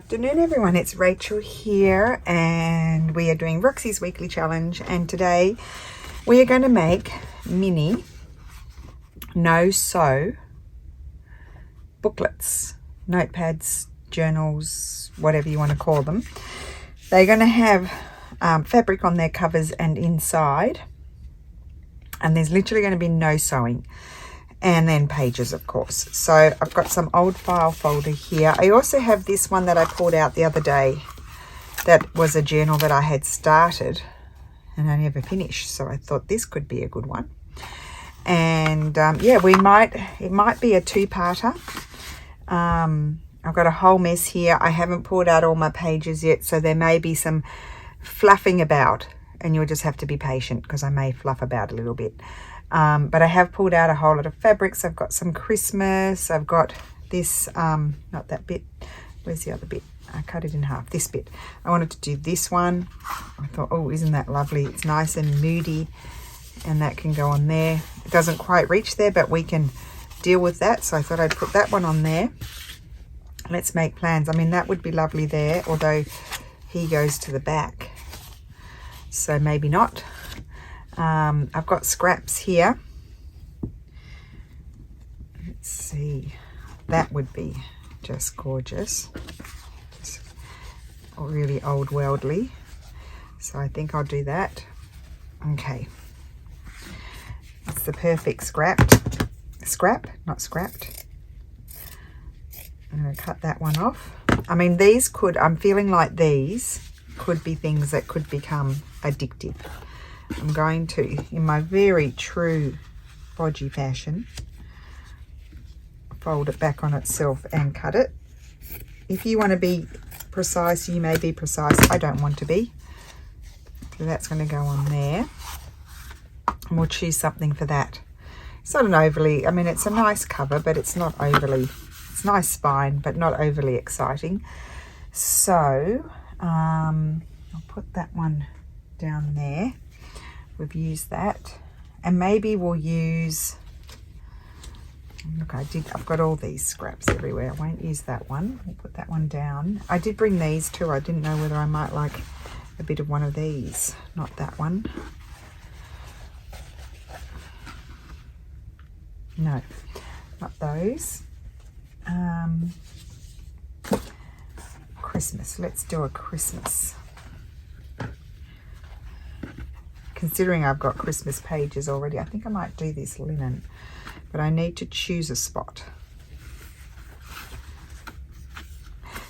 Afternoon everyone, it's Rachel here and we are doing Roxy's weekly challenge, and today we are going to make mini no-sew booklets, notepads, journals, whatever you want to call them. They're going to have fabric on their covers and inside, and there's literally going to be no sewing. And then pages, of course. So I've got some old file folder here. I also have this one that I pulled out the other day. That was a journal that I had started and I never finished. So I thought this could be a good one. And yeah, it might be a two-parter. I've got a whole mess here. I haven't pulled out all my pages yet, so there may be some fluffing about, and you'll just have to be patient because I may fluff about a little bit. But I have pulled out a whole lot of fabrics. I've got some Christmas. I've got this, not that bit. Where's the other bit? I cut it in half. This bit. I wanted to do this one. I thought, oh, isn't that lovely? It's nice and moody, and that can go on there. It doesn't quite reach there, but we can deal with that. So I thought I'd put that one on there. Let's make plans. I mean, that would be lovely there, although he goes to the back. So maybe not. I've got scraps here. Let's see, that would be just gorgeous. Just really old worldly. So I think I'll do that. Okay. It's the perfect scrap, not scrapped. I'm going to cut that one off. I mean, I'm feeling like these could be things that could become addictive. I'm going to, in my very true bodgy fashion, fold it back on itself and cut it. If you want to be precise, you may be precise. I don't want to be. So that's going to go on there. And we'll choose something for that. It's not an overly, I mean, it's a nice cover, but it's not overly, it's nice spine, but not overly exciting. So, I'll put that one down there. We've used that, and maybe we'll use, look, I've got all these scraps everywhere. I won't use that one. We'll put that one down. I did bring these too. I didn't know whether I might like a bit of one of these. Not that one. No, not those. Christmas. Let's do a Christmas. Considering I've got Christmas pages already, I think I might do this linen, but I need to choose a spot.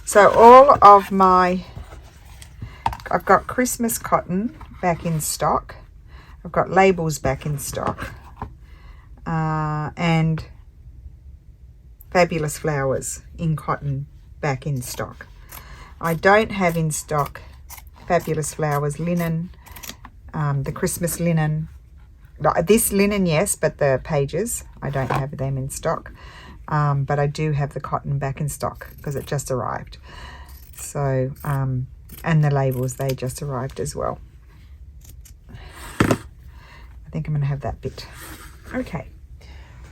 So all of I've got Christmas cotton back in stock. I've got labels back in stock, and fabulous flowers in cotton back in stock. I don't have in stock fabulous flowers linen. The Christmas linen, this linen, yes, but the pages, I don't have them in stock. But I do have the cotton back in stock because it just arrived. So, and the labels, they just arrived as well. I think I'm going to have that bit. Okay,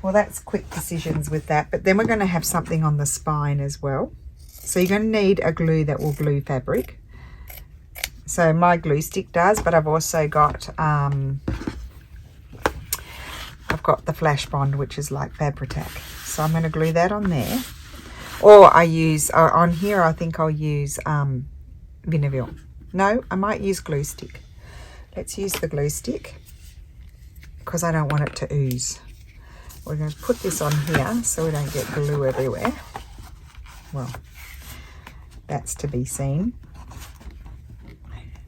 well, that's quick decisions with that. But then we're going to have something on the spine as well. So you're going to need a glue that will glue fabric. So my glue stick does, but I've also got I've got the Flash Bond, which is like Fabri-Tac. So I'm going to glue that on there. Or I use on here. I think I'll use Vinaville. No, I might use glue stick. Let's use the glue stick because I don't want it to ooze. We're going to put this on here so we don't get glue everywhere. Well, that's to be seen.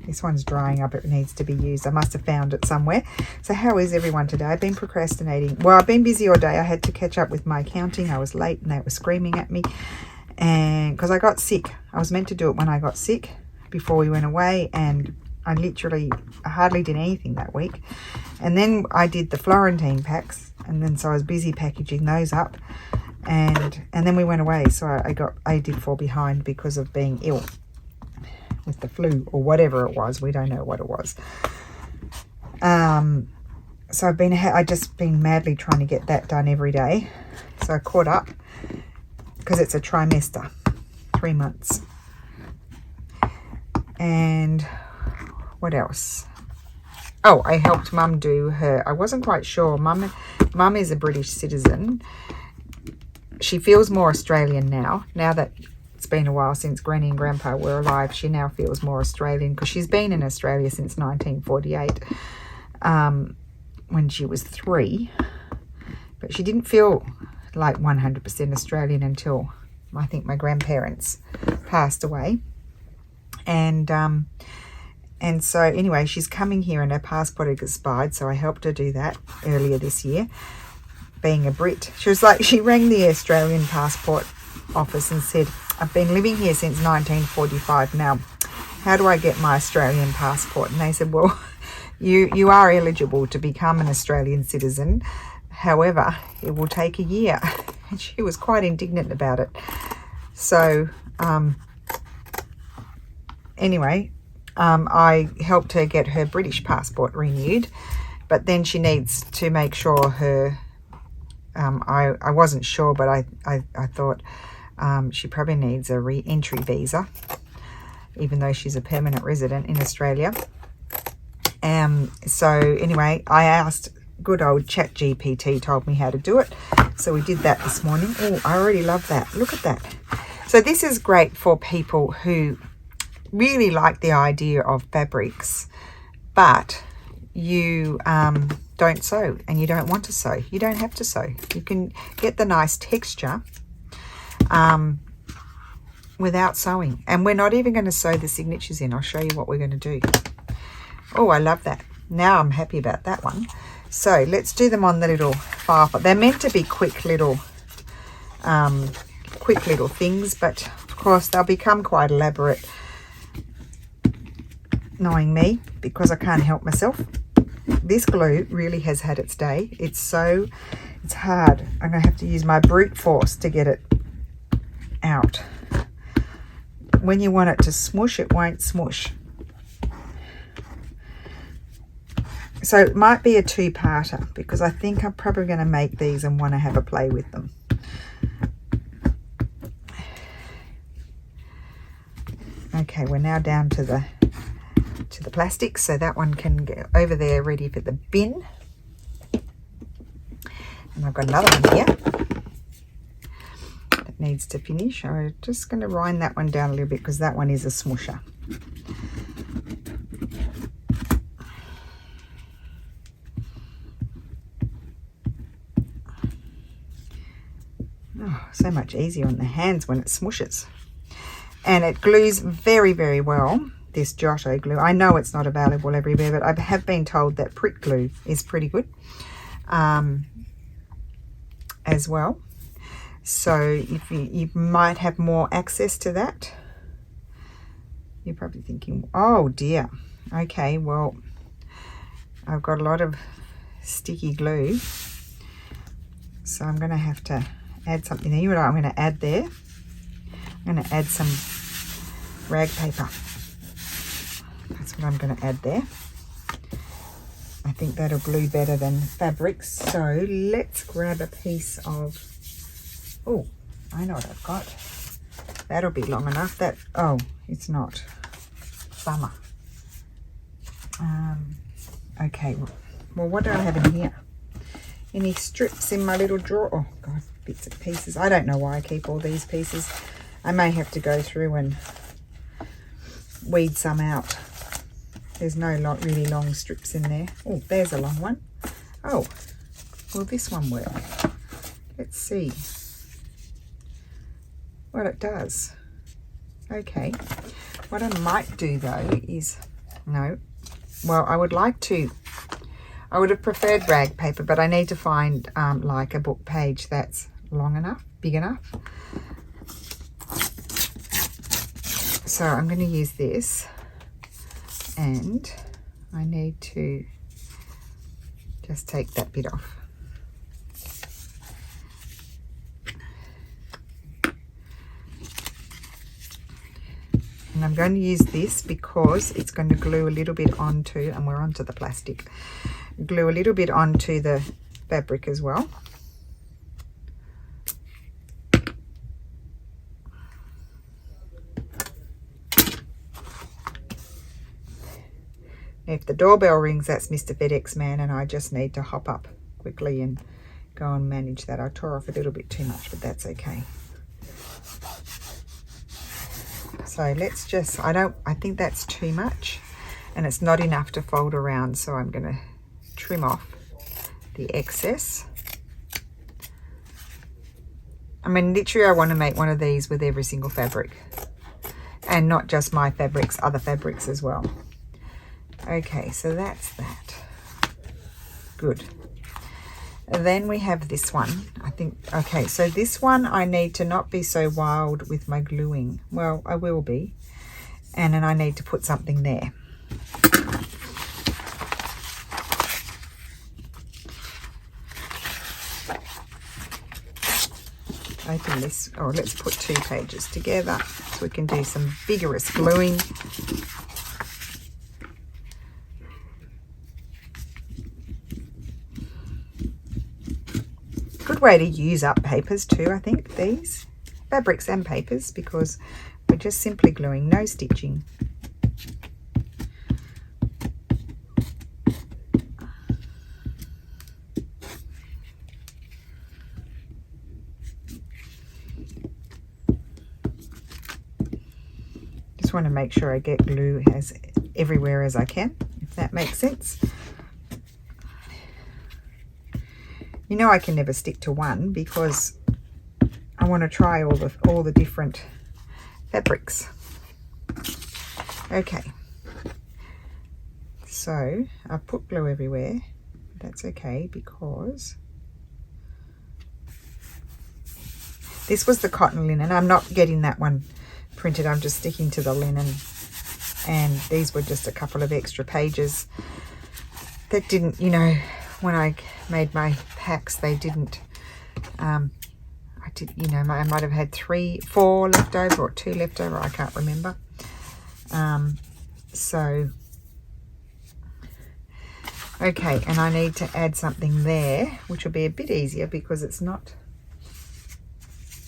This one's drying up. It needs to be used. I must have found it somewhere. So how is everyone today? I've been procrastinating. Well, I've been busy all day. I had to catch up with my accounting. I was late and they were screaming at me. And because I got sick. I was meant to do it when I got sick before we went away. And I hardly did anything that week. And then I did the Florentine packs. And then so I was busy packaging those up. And then we went away. So I did fall behind because of being ill with the flu or whatever it was. We don't know what it was. So I've just been madly trying to get that done every day. So I caught up because it's a trimester, 3 months. And what else? Oh, I helped Mum do her, I wasn't quite sure. Mum is a British citizen. She feels more Australian now that it's been a while since Granny and Grandpa were alive. She now feels more Australian because she's been in Australia since 1948, when she was 3. But she didn't feel like 100% Australian until I think my grandparents passed away. And so anyway, she's coming here and her passport had expired, so I helped her do that earlier this year. Being a Brit, she was like, she rang the Australian passport office and said, I've been living here since 1945 now. How do I get my Australian passport? And they said, well, you are eligible to become an Australian citizen. However, it will take a year. And she was quite indignant about it. So anyway, I helped her get her British passport renewed, but then she needs to make sure her, I wasn't sure, but I thought she probably needs a re-entry visa, even though she's a permanent resident in Australia. So anyway, I asked, good old ChatGPT told me how to do it. So we did that this morning. Oh, I already love that. Look at that. So this is great for people who really like the idea of fabrics, but you don't sew and you don't want to sew. You don't have to sew. You can get the nice texture without sewing. And we're not even going to sew the signatures in. I'll show you what we're going to do. Oh, I love that. Now I'm happy about that one. So let's do them on the little file. They're meant to be quick little things, but of course they'll become quite elaborate, knowing me, because I can't help myself. This glue really has had its day. It's hard. I'm going to have to use my brute force to get it out. When you want it to smush, it won't smush. So it might be a two-parter, because I think I'm probably going to make these and want to have a play with them. Okay, we're now down to the plastic, so that one can go over there ready for the bin. And I've got another one here that needs to finish. I'm just going to wind that one down a little bit because that one is a smusher. Oh, so much easier on the hands when it smushes. And it glues very, very well, this Giotto glue. I know it's not available everywhere, but I have been told that prick glue is pretty good as well. So if you might have more access to that. You're probably thinking, oh dear. Okay, well, I've got a lot of sticky glue. So I'm going to have to add something there. You know what I'm going to add there? I'm going to add some rag paper. That's what I'm going to add there. I think that'll glue better than fabrics. So let's grab a piece of, oh, I know what I've got. That'll be long enough. Oh, it's not. Bummer. Okay, well, what do I have in here? Any strips in my little drawer? Oh, God, bits and pieces. I don't know why I keep all these pieces. I may have to go through and weed some out. There's no really long strips in there. Oh, there's a long one. Oh, will this one work? Let's see. Well, it does. Okay. What I might do, though, is... No. Well, I would have preferred rag paper, but I need to find like a book page that's long enough, big enough. So I'm going to use this, and I need to just take that bit off. And I'm going to use this because it's going to glue a little bit onto, and we're onto the plastic, glue a little bit onto the fabric as well. If the doorbell rings, that's Mr. FedEx man, and I just need to hop up quickly and go and manage that. I tore off a little bit too much, but that's okay. So let's just, I think that's too much and it's not enough to fold around, so I'm going to trim off the excess. I mean, literally I want to make one of these with every single fabric, and not just my fabrics, other fabrics as well. Okay, so that's that. Good. Then we have this one, I think. Okay, so this one I need to not be so wild with my gluing. Well, I will be. And then I need to put something there. Open this. Oh, let's put 2 pages together so we can do some vigorous gluing. Good way to use up papers too, I think, these fabrics and papers, because we're just simply gluing, no stitching. Just want to make sure I get glue as everywhere as I can, if that makes sense. You know, I can never stick to one because I want to try all the different fabrics. Okay, so I've put glue everywhere. That's okay, because this was the cotton linen. I'm not getting that one printed, I'm just sticking to the linen, and these were just a couple of extra pages that didn't, you know, when I made my packs, they didn't, I might have had 4 left over or 2 left over, I can't remember. So, okay, and I need to add something there, which will be a bit easier because it's not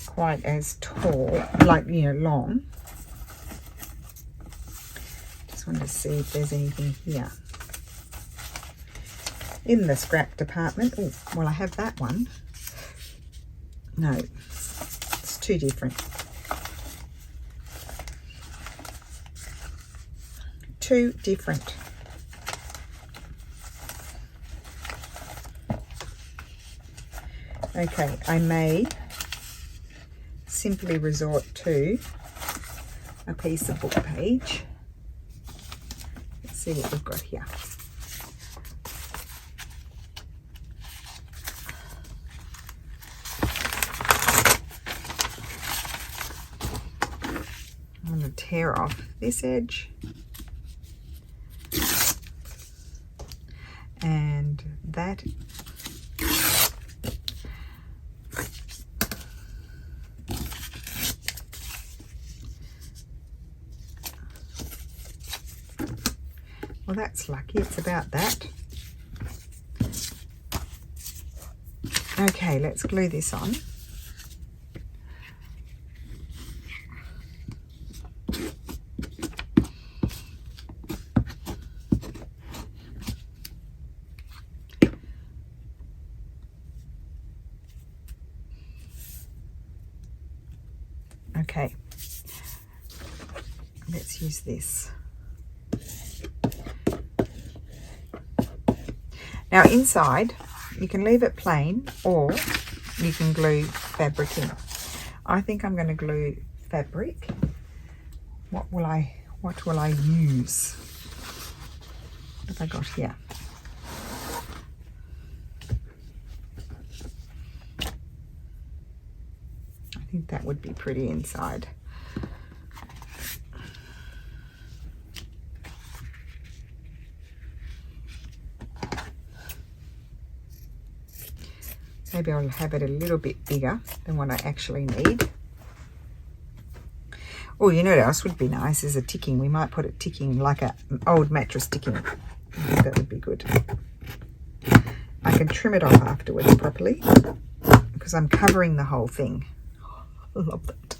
quite as tall, like, you know, long. Just want to see if there's anything here. In the scrap department. Oh, well, I have that one. No, it's too different. Too different. Okay, I may simply resort to a piece of book page. Let's see what we've got here. I'm going to tear off this edge and that. Well, that's lucky. It's about that. Okay, let's glue this on. Okay, let's use this. Now inside, you can leave it plain or you can glue fabric in. I think I'm going to glue fabric. What will I use? What have I got here? I think that would be pretty inside. Maybe I'll have it a little bit bigger than what I actually need. Oh, you know what else would be nice is a ticking. We might put it ticking like an old mattress ticking. I think that would be good. I can trim it off afterwards properly because I'm covering the whole thing. I love that.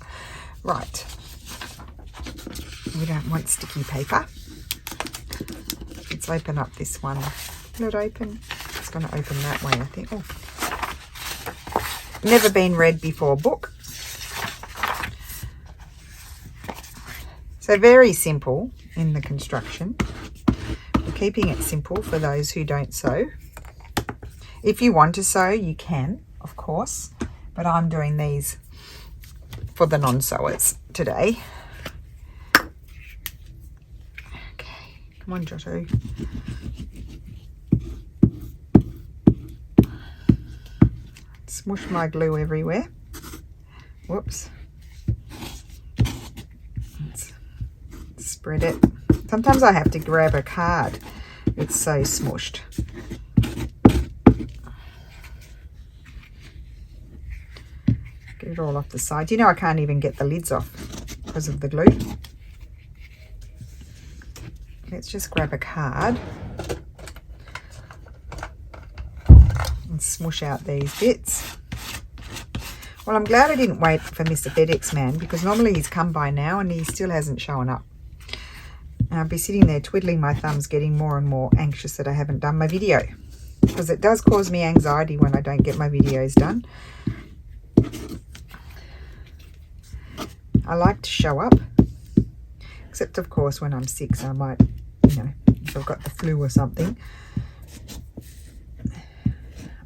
Right. We don't want sticky paper. It's let's open up this one. Will it open? It's going to open that way, I think. Oh. Never been read before book. So very simple in the construction. We're keeping it simple for those who don't sew. If you want to sew, you can, of course, but I'm doing these for the non-sewers today. Okay, come on, Giotto. Smush my glue everywhere. Whoops. Let's spread it. Sometimes I have to grab a card. It's so smushed. Get it all off the side. You know, I can't even get the lids off because of the glue. Let's just grab a card and smush out these bits. Well, I'm glad I didn't wait for Mr. FedEx man, because normally he's come by now and he still hasn't shown up. And I'll be sitting there twiddling my thumbs, getting more and more anxious that I haven't done my video, because it does cause me anxiety when I don't get my videos done. I like to show up, except of course when I'm sick, so I might, you know, if I've got the flu or something.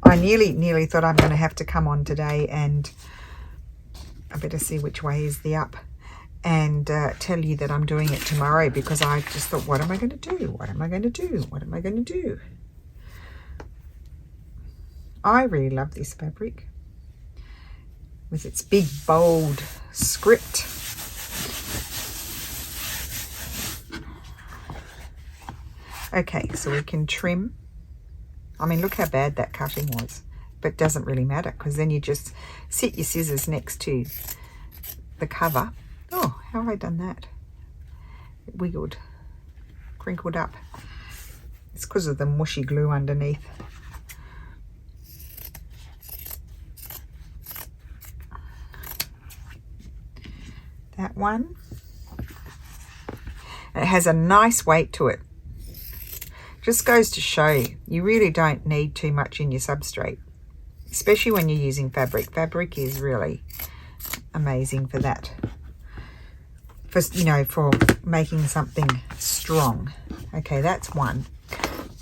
I nearly thought I'm going to have to come on today, and I better see which way is the up, and tell you that I'm doing it tomorrow, because I just thought, what am I going to do? What am I going to do? What am I going to do? I really love this fabric with its big, bold script. Okay, so we can trim. I mean, look how bad that cutting was, but it doesn't really matter, because then you just sit your scissors next to the cover. Oh, how have I done that? It wiggled, crinkled up. It's because of the mushy glue underneath. That one. And it has a nice weight to it. Just goes to show you really don't need too much in your substrate, especially when you're using fabric. Fabric is really amazing for that. For, you know, for making something strong. Okay, that's one.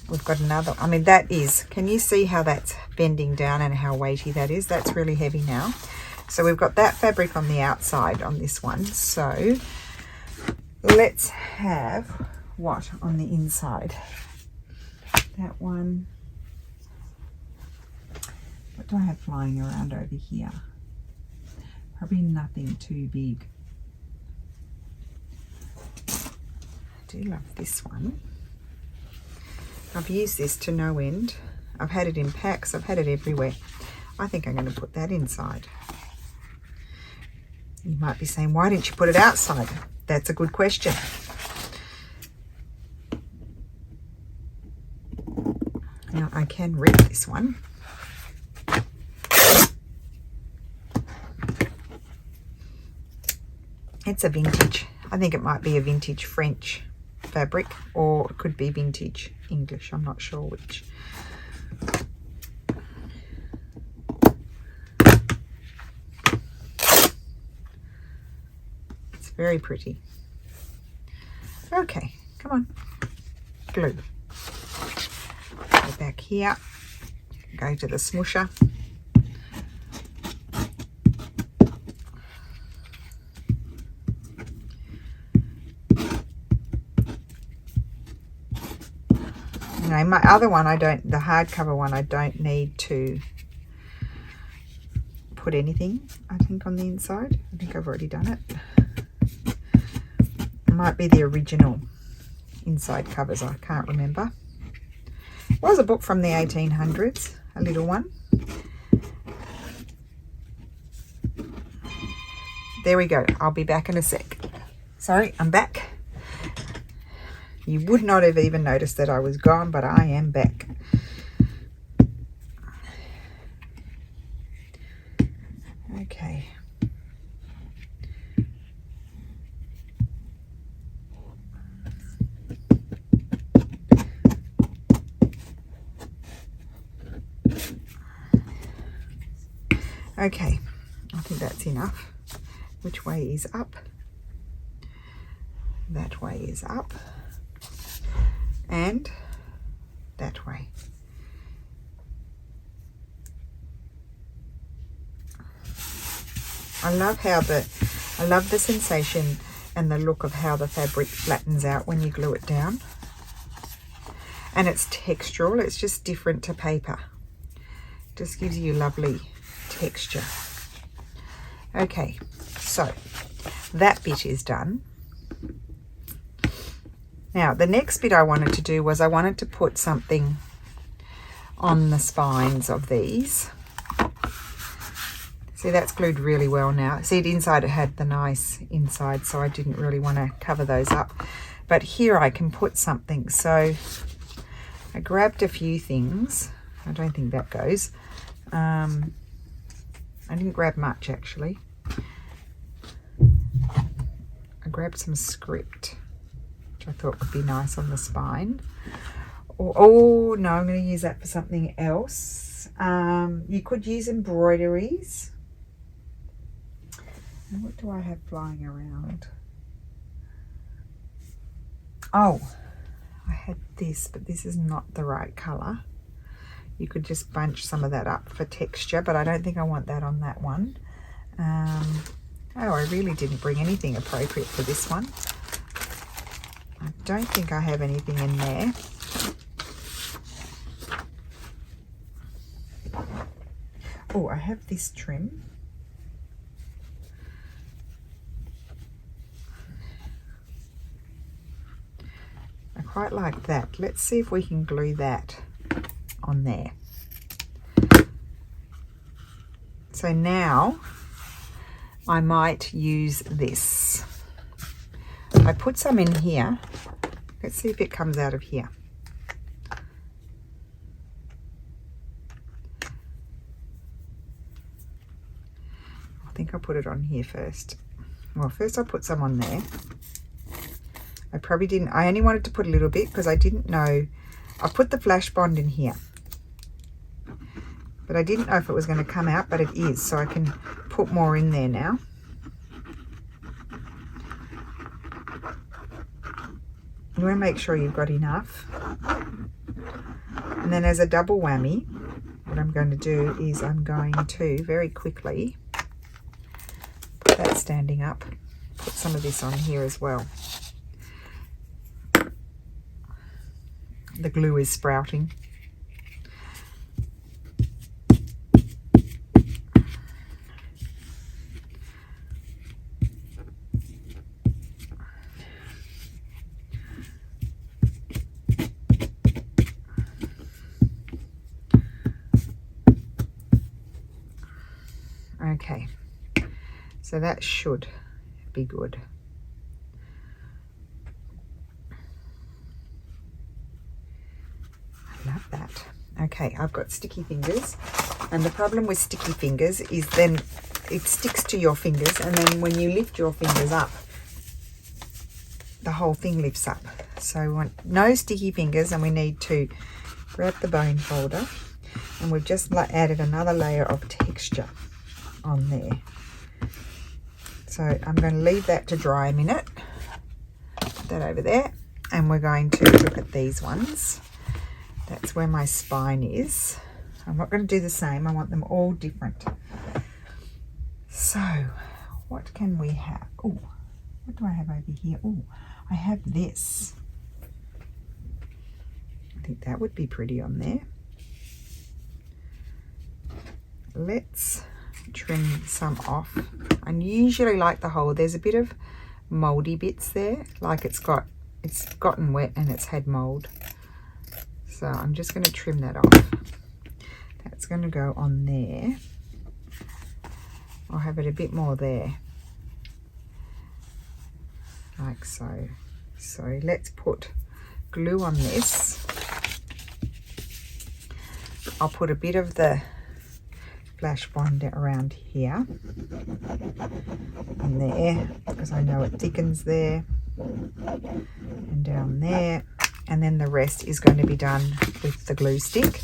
We've got another. I mean, that is, can you see how that's bending down and how weighty that is? That's really heavy now. So we've got that fabric on the outside on this one. So let's have what on the inside? That one. What do I have flying around over here? Probably nothing too big. I do love this one. I've used this to no end. I've had it in packs. I've had it everywhere. I think I'm going to put that inside. You might be saying, why didn't you put it outside? That's a good question. Now I can rip this one. It's a vintage. I think it might be a vintage French fabric, or it could be vintage English. I'm not sure which. It's very pretty. Okay, come on. Glue. Go back here. Go to the smusher. No, my other one, the hardcover one, I don't need to put anything, I think, on the inside. I think I've already done it. It might be the original inside covers, I can't remember. It was a book from the 1800s, a little one. There we go. I'll be back in a sec. Sorry, I'm back. You would not have even noticed that I was gone, but I am back. Okay. Okay, I think that's enough. Which way is up? That way is up. And that way. I love the sensation and the look of how the fabric flattens out when you glue it down. And it's textural, it's just different to paper. It just gives you lovely texture. Okay, so that bit is done. Now the next bit I wanted to do was I wanted to put something on the spines of these. See, that's glued really well now. See, inside it had the nice inside, so I didn't really want to cover those up. But here I can put something. So I grabbed a few things. I don't think that goes. I didn't grab much, actually. I grabbed some script, which I thought would be nice on the spine. Oh, no, I'm going to use that for something else. You could use embroideries. What do I have flying around? Oh, I had this, but this is not the right colour. You could just bunch some of that up for texture, but I don't think I want that on that one. Oh, I really didn't bring anything appropriate for this one. I don't think I have anything in there. Oh, I have this trim. I quite like that. Let's see if we can glue that on there. So now I might use this. I put some in here. Let's see if it comes out of here. I think I'll put it on here first. Well, first I'll put some on there. I probably didn't, I only wanted to put a little bit because I didn't know. I put the flash bond in here, but I didn't know if it was going to come out, but it is, so I can put more in there now. You want to make sure you've got enough. And then as a double whammy, what I'm going to do is I'm going to very quickly put that standing up, put some of this on here as well. The glue is sprouting. Okay, so that should be good. Love that. Okay, I've got sticky fingers, and the problem with sticky fingers is then it sticks to your fingers, and then when you lift your fingers up, the whole thing lifts up. So we want no sticky fingers, and we need to grab the bone folder, and we've just added another layer of texture on there. So I'm going to leave that to dry a minute. Put that over there, and we're going to look at these ones. That's where my spine is. I'm not going to do the same. I want them all different. So what can we have? Oh, what do I have over here? Oh, I have this. I think that would be pretty on there. Let's trim some off. I usually like the whole. There's a bit of moldy bits there, like it's gotten wet and it's had mold. So I'm just going to trim that off. That's going to go on there. I'll have it a bit more there, like so. So let's put glue on this. I'll put a bit of the flash bond around here and there, because I know it thickens there, and down there, and then the rest is going to be done with the glue stick.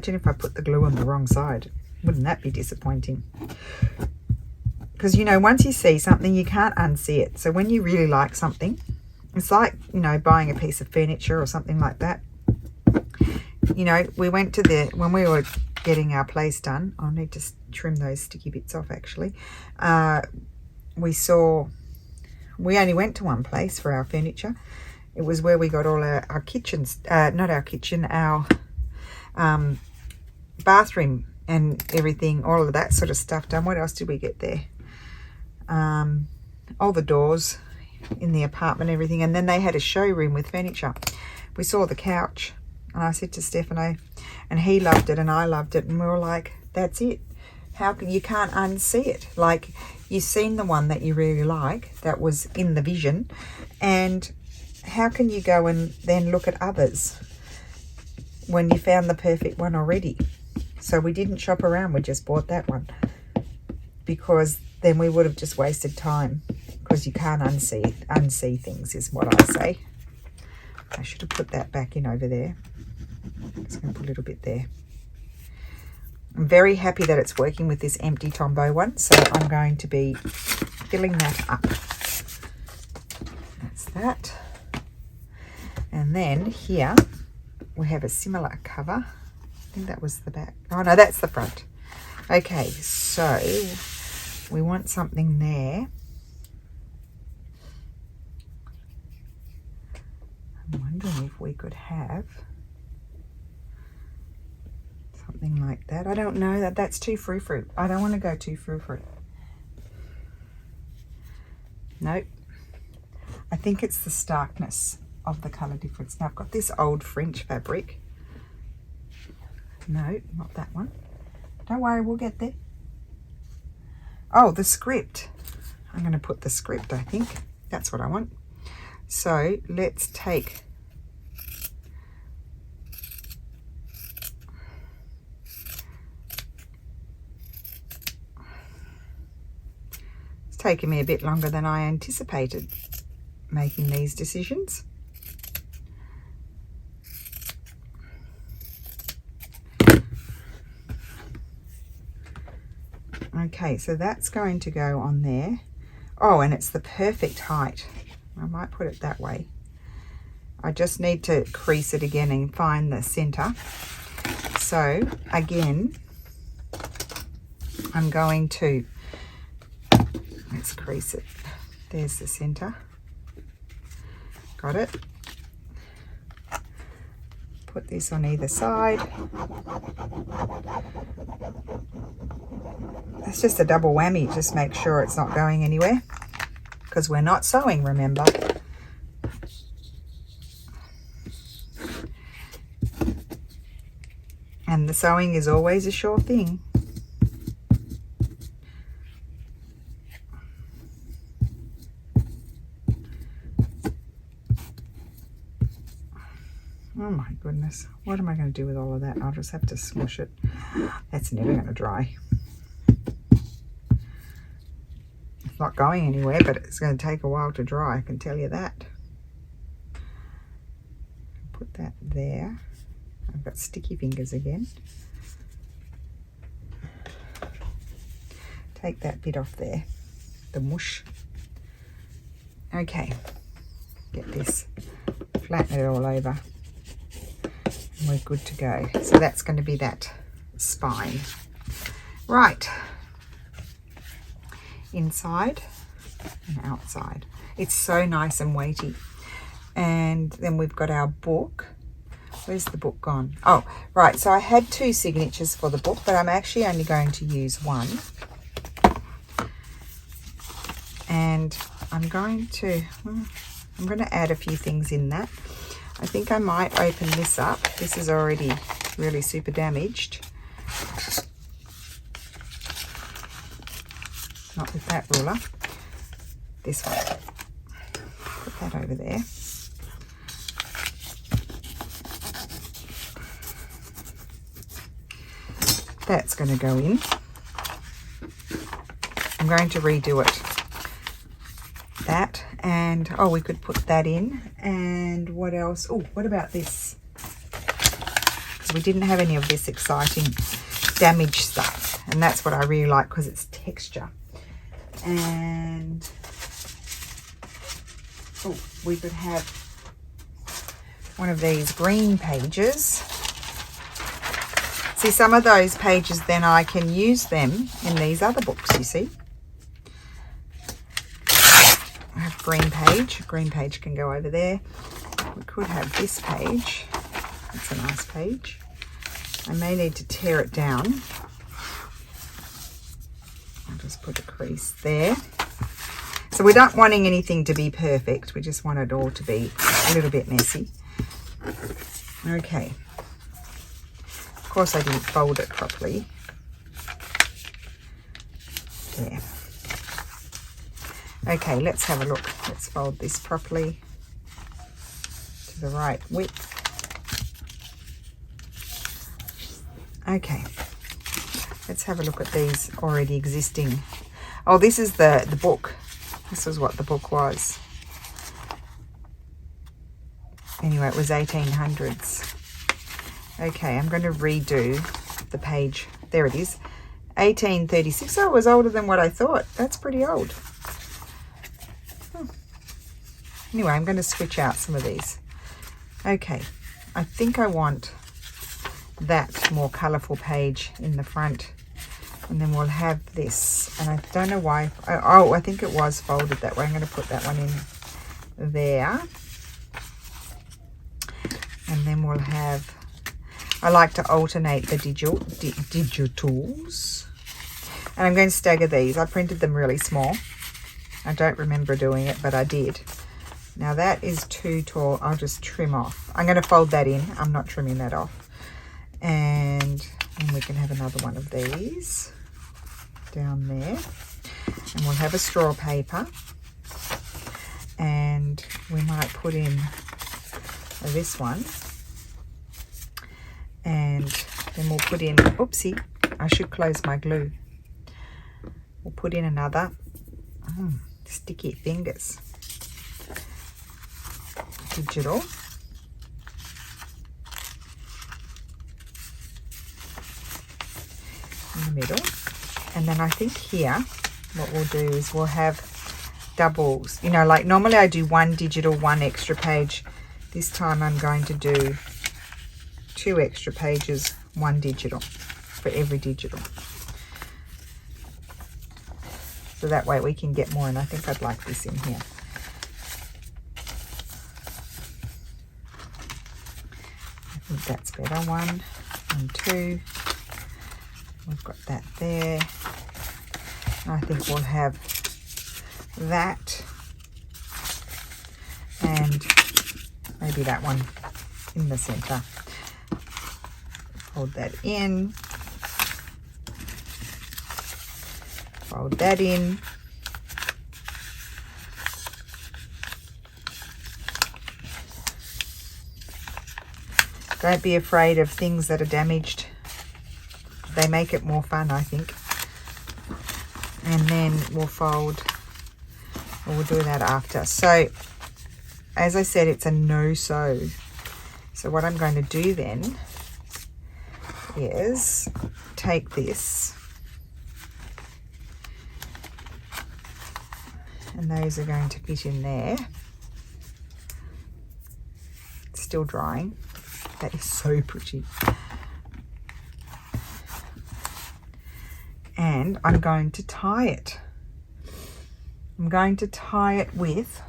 imagine if I put the glue on the wrong side. Wouldn't that be disappointing? Because, you know, once you see something, you can't unsee it. So when you really like something, it's like, you know, buying a piece of furniture or something like that. You know, we went to when we were getting our place done, I'll need to trim those sticky bits off actually. We only went to one place for our furniture. It was where we got all our kitchens, not our kitchen, our bathroom and everything, all of that sort of stuff done. What else did we get there? All the doors in the apartment, everything. And then they had a showroom with furniture. We saw the couch and I said to Stefano, and he loved it and I loved it, and we were like, that's it. You can't unsee it. Like, you've seen the one that you really like that was in the vision, and how can you go and then look at others when you found the perfect one already? So we didn't shop around, we just bought that one, because then we would have just wasted time, because you can't unsee things is what I say. I should have put that back in over there. I'm just going to put a little bit there. I'm very happy that it's working with this empty Tombow one, so I'm going to be filling that up. That's that. And then here we have a similar cover. I think that was the back. Oh no, that's the front. Okay, so we want something there. I'm wondering if we could have something like that. I don't know, that's too frou-frou. I don't want to go too frou-frou. Nope. I think it's the starkness of the colour difference. Now I've got this old French fabric. No, not that one. Don't worry, we'll get there. Oh, the script. I'm going to put the script, I think. That's what I want. So let's take it's taken me a bit longer than I anticipated making these decisions. Okay, so that's going to go on there. Oh, and it's the perfect height. I might put it that way. I just need to crease it again and find the center. So again, I'm going to, let's crease it. There's the center. Got it. Put this on either side. It's just a double whammy. Just make sure it's not going anywhere, because we're not sewing, remember. And the sewing is always a sure thing. Oh my goodness, what am I going to do with all of that? I'll just have to smush it. That's never going to dry. It's not going anywhere, but it's going to take a while to dry, I can tell you that. Put that there. I've got sticky fingers again. Take that bit off there, the mush. Okay, get this, flatten it all over, and we're good to go. So that's going to be that spine. Right, inside and outside. It's so nice and weighty. And then we've got our book. Where's the book gone? Oh, right. So I had 2 signatures for the book, but I'm actually only going to use one. And I'm going to add a few things in that. I think I might open this up. This is already really super damaged. Not with that ruler. This one. Put that over there. That's going to go in. I'm going to redo it. That, and oh, we could put that in. And what else? Oh, what about this? We didn't have any of this exciting damage stuff, and that's what I really like because it's texture. And oh, we could have one of these green pages. See, some of those pages, then I can use them in these other books, you see. I have green page. Green page can go over there. We could have this page. It's a nice page. I may need to tear it down. I'll just put a crease there. So we're not wanting anything to be perfect. We just want it all to be a little bit messy. Okay. Of course, I didn't fold it properly. There. Okay, let's have a look. Let's fold this properly to the right width. Okay, let's have a look at these already existing. Oh, this is the book. This is what the book was. Anyway, it was 1800s. Okay, I'm going to redo the page. There it is. 1836. Oh, it was older than what I thought. That's pretty old. Anyway, I'm going to switch out some of these. Okay, I think I want that more colourful page in the front, and then we'll have this, and I don't know why. Oh, I think it was folded that way. I'm going to put that one in there, and then we'll have, I like to alternate the digitals, and I'm going to stagger these. I printed them really small. I don't remember doing it, but I did. Now that is too tall. I'll just trim off. I'm going to fold that in. I'm not trimming that off. And we can have another one of these down there, and we'll have a straw paper, and we might put in this one, and then we'll put in, oopsie, I should close my glue. We'll put in another, sticky fingers, digital. In the middle, and then I think here what we'll do is we'll have doubles. You know, like normally I do one digital, one extra page. This time I'm going to do 2 extra pages, 1 digital for every digital. So that way we can get more, and I think I'd like this in here. I think that's better. 1 and 2. We've got that there. I think we'll have that, and maybe that one in the center. Fold that in. Fold that in. Don't be afraid of things that are damaged. They make it more fun, I think. And then we'll fold, or we'll do that after. So, as I said, it's a no-sew. So what I'm going to do then is take this, and those are going to fit in there. It's still drying. That is so pretty. And I'm going to tie it. I'm going to tie it with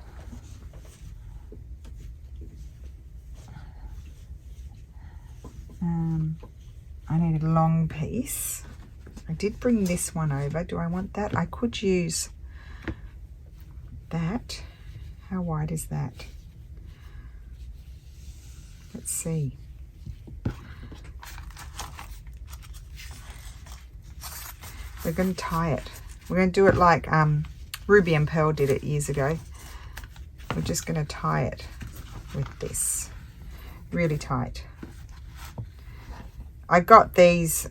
I need a long piece. I did bring this one over. Do I want that? I could use that. How wide is that? Let's see. We're going to tie it. We're going to do it like Ruby and Pearl did it years ago. We're just going to tie it with this. Really tight. I got these,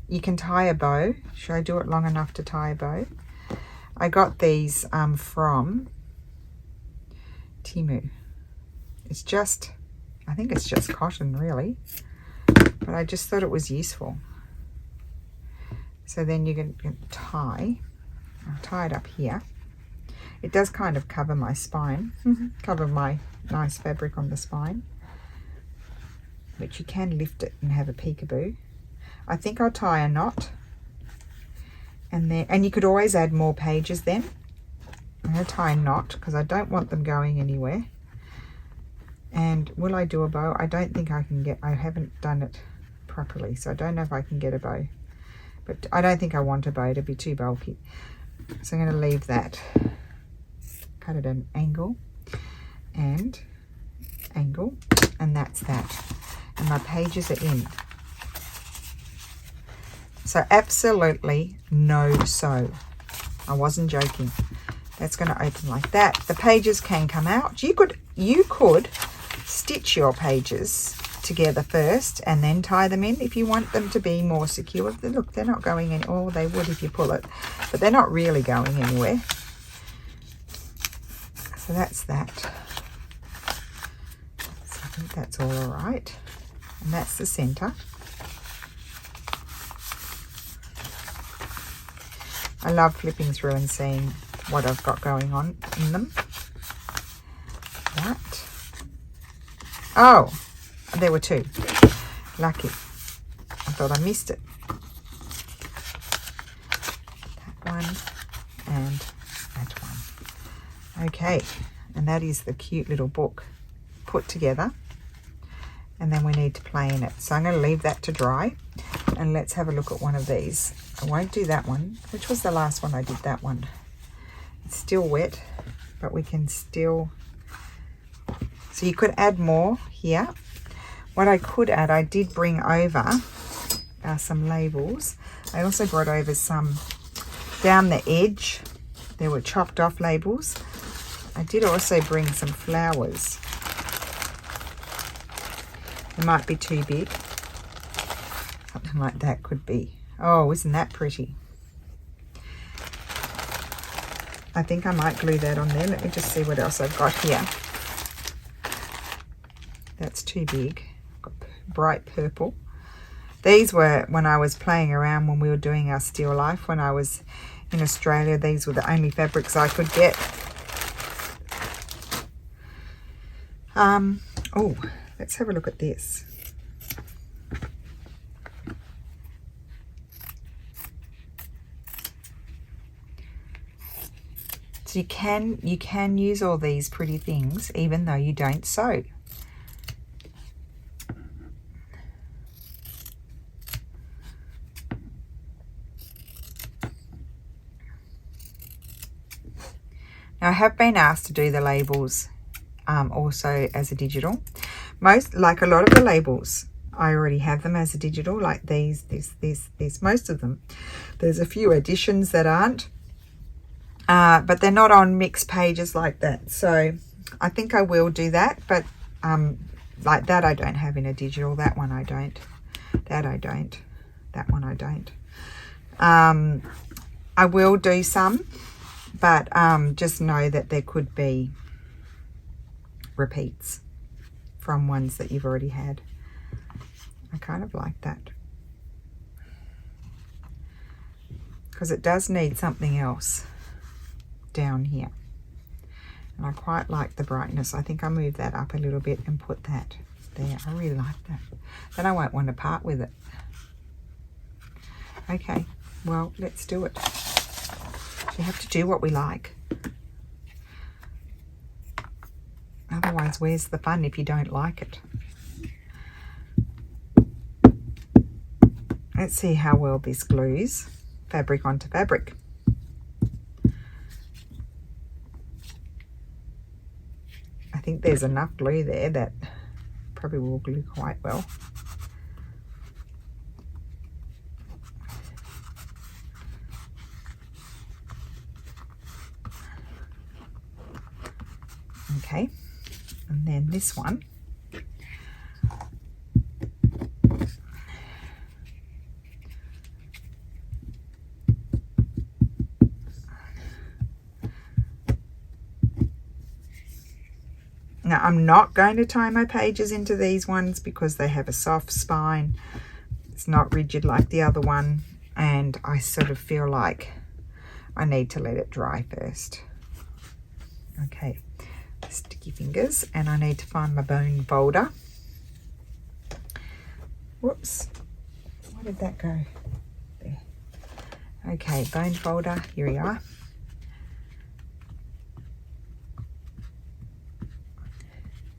you can tie a bow. Should I do it long enough to tie a bow? I got these from Temu. It's just I think it's just cotton really, but I just thought it was useful. So then you can tie. I'll tie it up here. It does kind of cover my spine, cover my nice fabric on the spine, but you can lift it and have a peekaboo. I think I'll tie a knot, and you could always add more pages then. I'm going to tie a knot because I don't want them going anywhere. And will I do a bow? I don't think I can I haven't done it properly, so I don't know if I can get a bow. But I don't think I want a bow, to be too bulky. So I'm going to leave that. Cut it at an angle, and that's that. And my pages are in. So absolutely no sew. I wasn't joking. That's going to open like that. The pages can come out. You could stitch your pages together first and then tie them in if you want them to be more secure. Look, they're not going in. Oh, they would if you pull it, but they're not really going anywhere. So that's that. So I think that's all right. And that's the center. I love flipping through and seeing what I've got going on in them. That. Oh, there were two. Lucky. I thought I missed it. That one and that one. Okay, and that is the cute little book put together. And then we need to play in it. So I'm going to leave that to dry. And let's have a look at one of these. I won't do that one. Which was the last one I did that one? It's still wet, but we can still... So you could add more here. What I could add, I did bring over some labels. I also brought over some down the edge. There were chopped off labels. I did also bring some flowers. They might be too big. Something like that could be. Oh, isn't that pretty? I think I might glue that on there. Let me just see what else I've got here. That's too big. Got bright purple. These were when I was playing around when we were doing our still life. When I was in Australia, these were the only fabrics I could get. Oh, let's have a look at this. So you can use all these pretty things even though you don't sew. Now I have been asked to do the labels also as a digital. Like a lot of the labels, I already have them as a digital, like these, most of them. There's a few additions that aren't. But they're not on mixed pages like that. So I think I will do that. But like that I don't have in a digital. That one I don't. That I don't. That one I don't. I will do some. But just know that there could be repeats from ones that you've already had. I kind of like that. Because it does need something else down here, and I quite like the brightness. I think I move that up a little bit and put that there. I really like that. Then I won't want to part with it. Okay, well, let's do it. We have to do what we like. Otherwise, where's the fun if you don't like it? Let's see how well this glues fabric onto fabric. I think there's enough glue there that probably will glue quite well. Okay, and then this one. Now I'm not going to tie my pages into these ones because they have a soft spine. It's not rigid like the other one, and I sort of feel like I need to let it dry first. Okay, sticky fingers, and I need to find my bone folder. Whoops, where did that go? There. Okay, bone folder, here we are.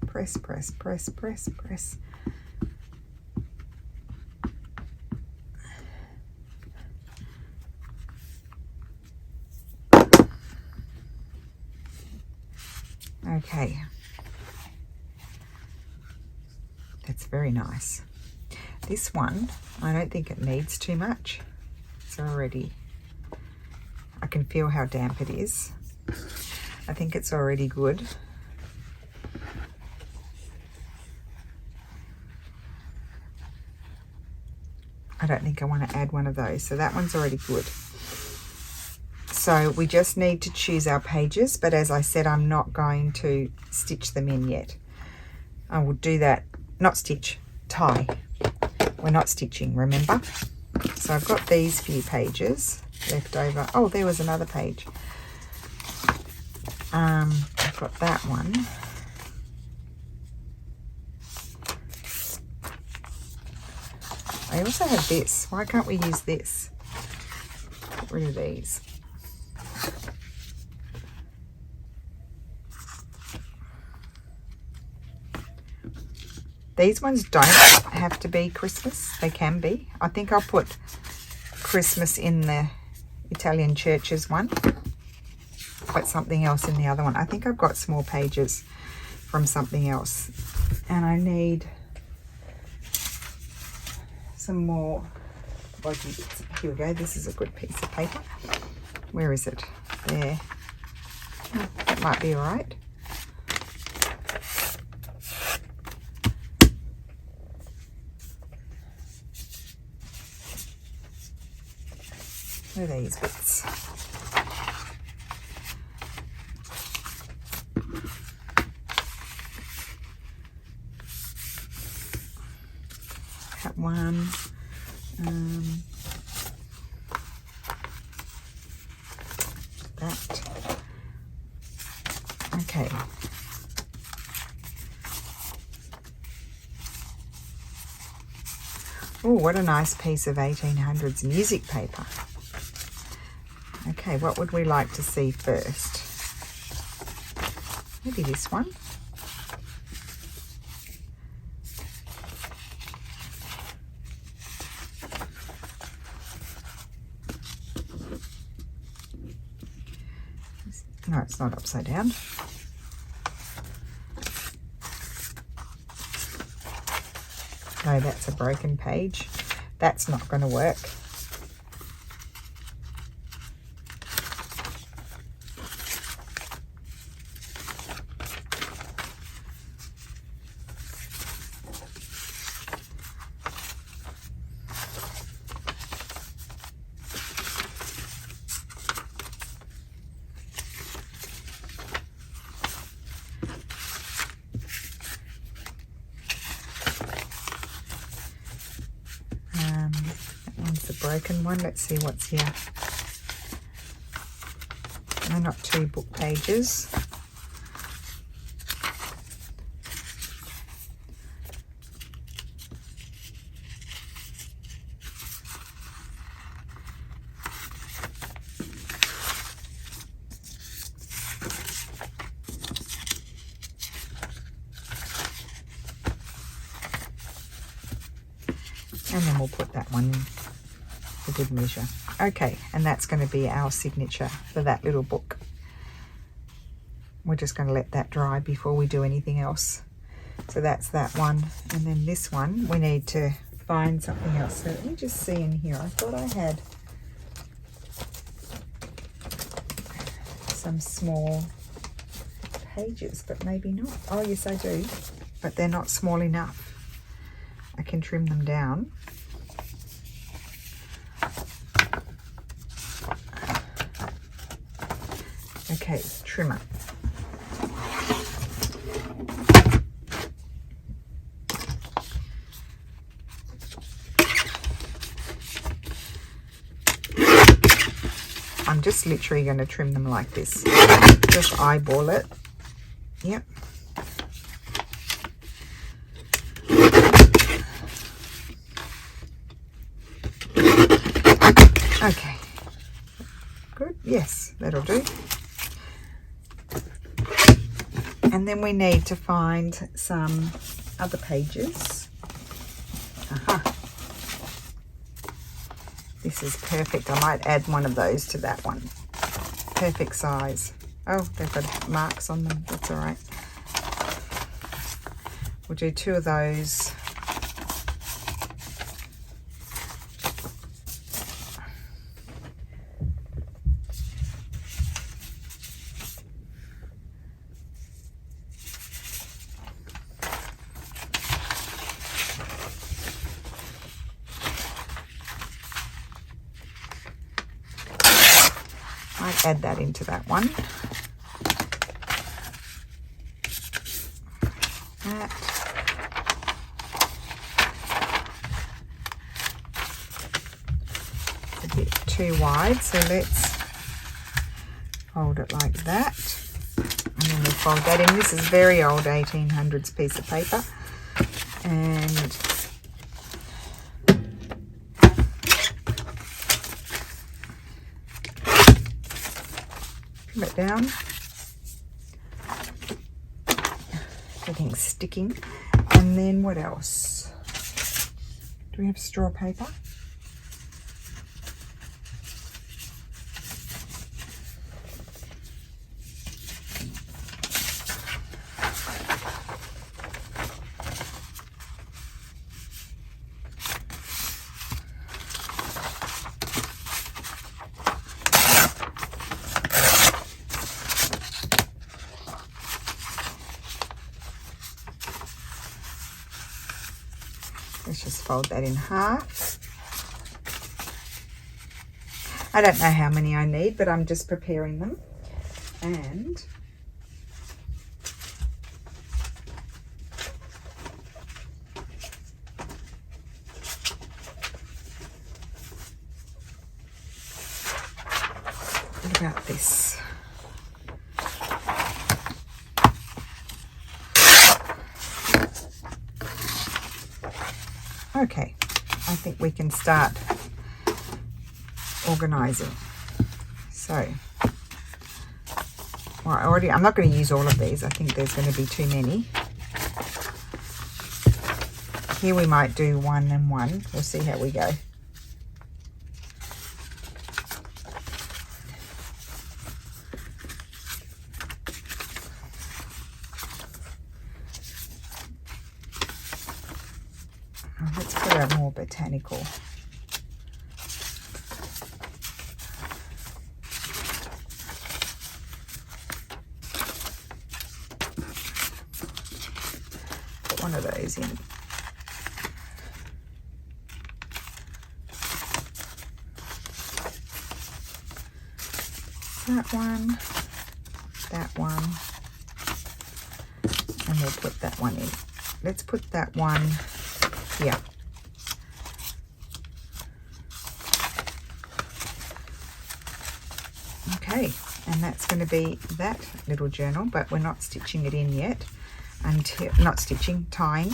Press, press, press, press, press. Okay, that's very nice. This one, I don't think it needs too much. It's already, I can feel how damp it is. I think it's already good. I don't think I want to add one of those, so that one's already good. So we just need to choose our pages, but as I said, I'm not going to stitch them in yet. I will do that, not stitch, tie. We're not stitching, remember? So I've got these few pages left over. Oh, there was another page. I've got that one. I also have this. Why can't we use this? Get rid of these. These ones don't have to be Christmas. They can be. I think I'll put Christmas in the Italian churches one. Put something else in the other one. I think I've got small pages from something else. And I need some more bodgy bits. Here we go. This is a good piece of paper. Where is it? There. Oh, that might be all right. Where are these bits? That one. That. Okay. Oh, what a nice piece of 1800s music paper. Okay, what would we like to see first? Maybe this one. No, it's not upside down. No, that's a broken page. That's not going to work. Broken one. Let's see what's here. They're not 2 book pages. And then we'll put that one in. A good measure. Okay, and that's going to be our signature for that little book. We're just going to let that dry before we do anything else. So that's that one, and then this one we need to find something else. So let me just see in here. I thought I had some small pages, but maybe not. Oh yes, I do, but they're not small enough. I can trim them down. Okay, trimmer. I'm just literally going to trim them like this. Just eyeball it. Yep. Okay. Good. Yes, that'll do. And then we need to find some other pages. Aha. This is perfect. I might add one of those to that one. Perfect size. Oh, they've got marks on them. That's all right. We'll do 2 of those. Might add that into that one. That. It's a bit too wide, so let's fold it like that. And then we'll fold that in. This is very old 1800s piece of paper. And trim it down. Everything's sticking. And then what else? Do we have straw paper? Let's just fold that in half. I don't know how many I need, but I'm just preparing them. And what about this? Okay, I think we can start organizing. So, well, I'm not going to use all of these. I think there's going to be too many. Here we might do 1 and 1. We'll see how we go. Let's put a more botanical. Put one of those in. That one, and we'll put that one in. Let's put that one here. Okay, and that's going to be that little journal, but we're not stitching it in yet until, tying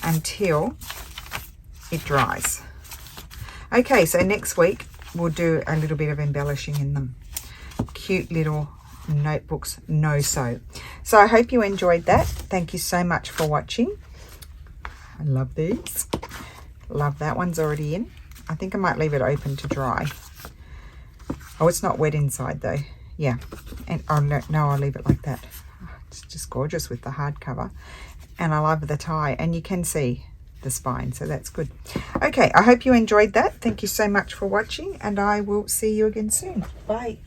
until it dries. Okay, so next week we'll do a little bit of embellishing in them. Cute little notebooks, no-sew. So I hope you enjoyed that. Thank you so much for watching. I love these. Love that one's already in. I think I might leave it open to dry. Oh, it's not wet inside though. Yeah. And oh no, I'll leave it like that. It's just gorgeous with the hardcover. And I love the tie. And you can see the spine, so that's good. Okay, I hope you enjoyed that. Thank you so much for watching, and I will see you again soon. Bye.